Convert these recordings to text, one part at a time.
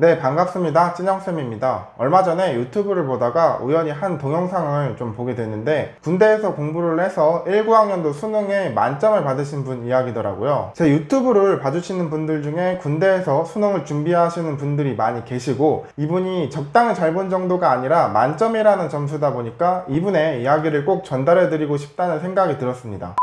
네, 반갑습니다. 찐영쌤입니다. 얼마 전에 유튜브를 보다가 우연히 한 동영상을 좀 보게 됐는데 군대에서 공부를 해서 19학년도 수능에 만점을 받으신 분 이야기더라고요. 제 유튜브를 봐주시는 분들 중에 군대에서 수능을 준비하시는 분들이 많이 계시고 이분이 적당히 잘 본 정도가 아니라 만점이라는 점수다 보니까 이분의 이야기를 꼭 전달해드리고 싶다는 생각이 들었습니다.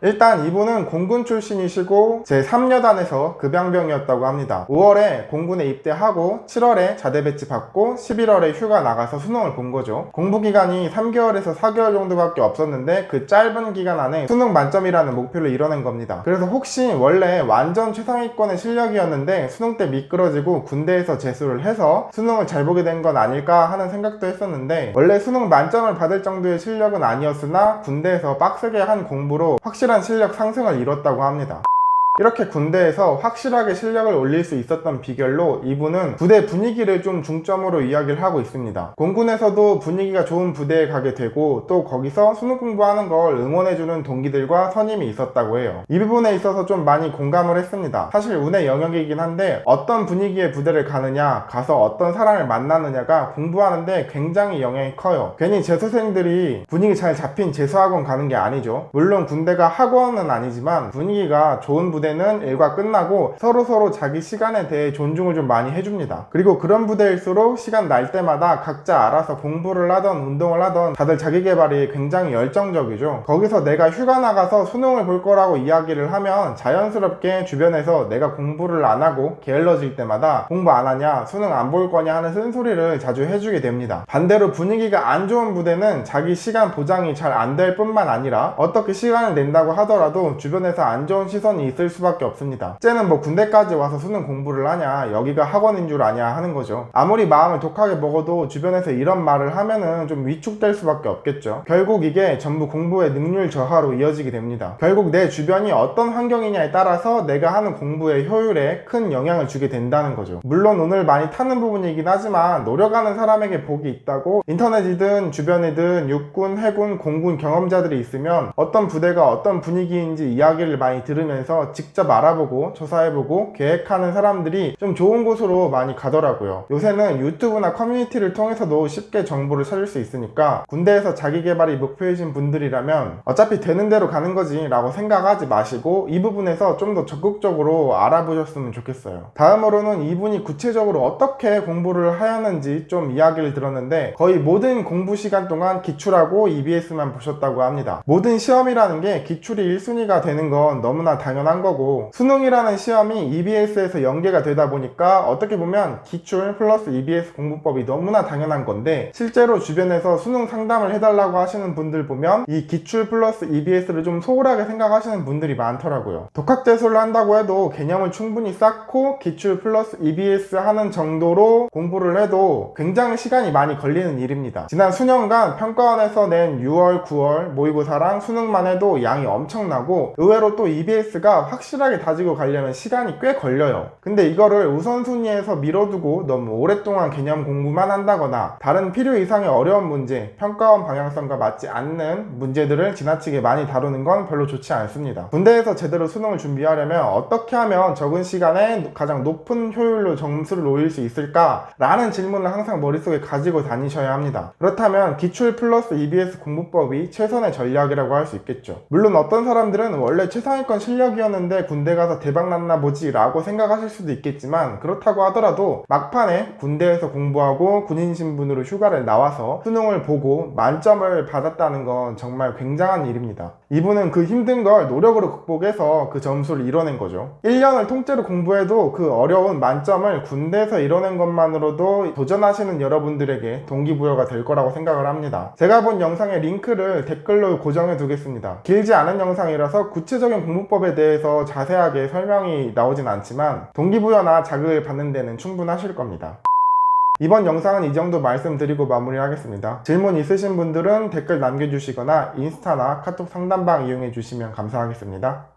일단 이분은 공군 출신이시고 제3여단에서 급양병이었다고 합니다. 5월에 공군에 입대하고 7월에 자대 배치 받고 11월에 휴가 나가서 수능을 본 거죠. 공부기간이 3개월에서 4개월 정도밖에 없었는데 그 짧은 기간 안에 수능 만점이라는 목표를 이뤄낸 겁니다. 그래서 혹시 원래 완전 최상위권의 실력이었는데 수능 때 미끄러지고 군대에서 재수를 해서 수능을 잘 보게 된 건 아닐까 하는 생각도 했었는데 원래 수능 만점을 받을 정도의 실력은 아니었으나 군대에서 빡세게 한 공부로 확실한 실력 상승을 이뤘다고 합니다. 이렇게 군대에서 확실하게 실력을 올릴 수 있었던 비결로 이분은 부대 분위기를 좀 중점으로 이야기를 하고 있습니다. 공군에서도 분위기가 좋은 부대에 가게 되고 또 거기서 수능 공부하는 걸 응원해주는 동기들과 선임이 있었다고 해요. 이 부분에 있어서 좀 많이 공감을 했습니다. 사실 운의 영역이긴 한데 어떤 분위기의 부대를 가느냐, 가서 어떤 사람을 만나느냐가 공부하는데 굉장히 영향이 커요. 괜히 재수생들이 분위기 잘 잡힌 재수학원 가는 게 아니죠. 물론 군대가 학원은 아니지만 분위기가 좋은 부대는 일과 끝나고 서로 자기 시간에 대해 존중을 좀 많이 해줍니다. 그리고 그런 부대일수록 시간 날 때마다 각자 알아서 공부를 하던 운동을 하던 다들 자기 개발이 굉장히 열정적이죠. 거기서 내가 휴가 나가서 수능을 볼 거라고 이야기를 하면 자연스럽게 주변에서 내가 공부를 안 하고 게을러질 때마다 공부 안 하냐, 수능 안 볼 거냐 하는 쓴소리를 자주 해주게 됩니다. 반대로 분위기가 안 좋은 부대는 자기 시간 보장이 잘 안 될 뿐만 아니라 어떻게 시간을 낸다고 하더라도 주변에서 안 좋은 시선이 있을 수밖에 없습니다. 쟤는 뭐 군대까지 와서 수능 공부를 하냐, 여기가 학원인 줄 아냐 하는 거죠. 아무리 마음을 독하게 먹어도 주변에서 이런 말을 하면은 좀 위축될 수밖에 없겠죠. 결국 이게 전부 공부의 능률 저하로 이어지게 됩니다. 결국 내 주변이 어떤 환경이냐에 따라서 내가 하는 공부의 효율에 큰 영향을 주게 된다는 거죠. 물론 오늘 많이 타는 부분이긴 하지만 노력하는 사람에게 복이 있다고 인터넷이든 주변이든 육군, 해군, 공군 경험자들이 있으면 어떤 부대가 어떤 분위기인지 이야기를 많이 들으면서 직접 알아보고 조사해보고 계획하는 사람들이 좀 좋은 곳으로 많이 가더라고요. 요새는 유튜브나 커뮤니티를 통해서도 쉽게 정보를 찾을 수 있으니까 군대에서 자기 개발이 목표이신 분들이라면 어차피 되는 대로 가는 거지 라고 생각하지 마시고 이 부분에서 좀 더 적극적으로 알아보셨으면 좋겠어요. 다음으로는 이분이 구체적으로 어떻게 공부를 하였는지 좀 이야기를 들었는데 거의 모든 공부 시간 동안 기출하고 EBS만 보셨다고 합니다. 모든 시험이라는 게 기출이 1순위가 되는 건 너무나 당연한 거고 수능이라는 시험이 EBS에서 연계가 되다 보니까 어떻게 보면 기출 플러스 EBS 공부법이 너무나 당연한 건데 실제로 주변에서 수능 상담을 해달라고 하시는 분들 보면 이 기출 플러스 EBS를 좀 소홀하게 생각하시는 분들이 많더라고요. 독학재수를 한다고 해도 개념을 충분히 쌓고 기출 플러스 EBS 하는 정도로 공부를 해도 굉장히 시간이 많이 걸리는 일입니다. 지난 수년간 평가원에서 낸 6월, 9월 모의고사랑 수능만 해도 양이 엄청나고 의외로 또 EBS가 확실하게 다지고 가려면 시간이 꽤 걸려요. 근데 이거를 우선순위에서 미뤄두고 너무 오랫동안 개념 공부만 한다거나 다른 필요 이상의 어려운 문제, 평가원 방향성과 맞지 않는 문제들을 지나치게 많이 다루는 건 별로 좋지 않습니다. 군대에서 제대로 수능을 준비하려면 어떻게 하면 적은 시간에 가장 높은 효율로 점수를 올릴 수 있을까? 라는 질문을 항상 머릿속에 가지고 다니셔야 합니다. 그렇다면 기출 플러스 EBS 공부법이 최선의 전략이라고 할 수 있겠죠. 물론 어떤 사람들은 원래 최상위권 실력이었는데 군대 가서 대박 났나 보지 라고 생각하실 수도 있겠지만 그렇다고 하더라도 막판에 군대에서 공부하고 군인 신분으로 휴가를 나와서 수능을 보고 만점을 받았다는 건 정말 굉장한 일입니다. 이분은 그 힘든 걸 노력으로 극복해서 그 점수를 이뤄낸 거죠. 1년을 통째로 공부해도 그 어려운 만점을 군대에서 이뤄낸 것만으로도 도전하시는 여러분들에게 동기부여가 될 거라고 생각을 합니다. 제가 본 영상의 링크를 댓글로 고정해 두겠습니다. 길지 않은 영상이라서 구체적인 공부법에 대해서 자세하게 설명이 나오진 않지만 동기부여나 자극을 받는 데는 충분하실 겁니다. 이번 영상은 이 정도 말씀드리고 마무리하겠습니다. 질문 있으신 분들은 댓글 남겨주시거나 인스타나 카톡 상담방 이용해 주시면 감사하겠습니다.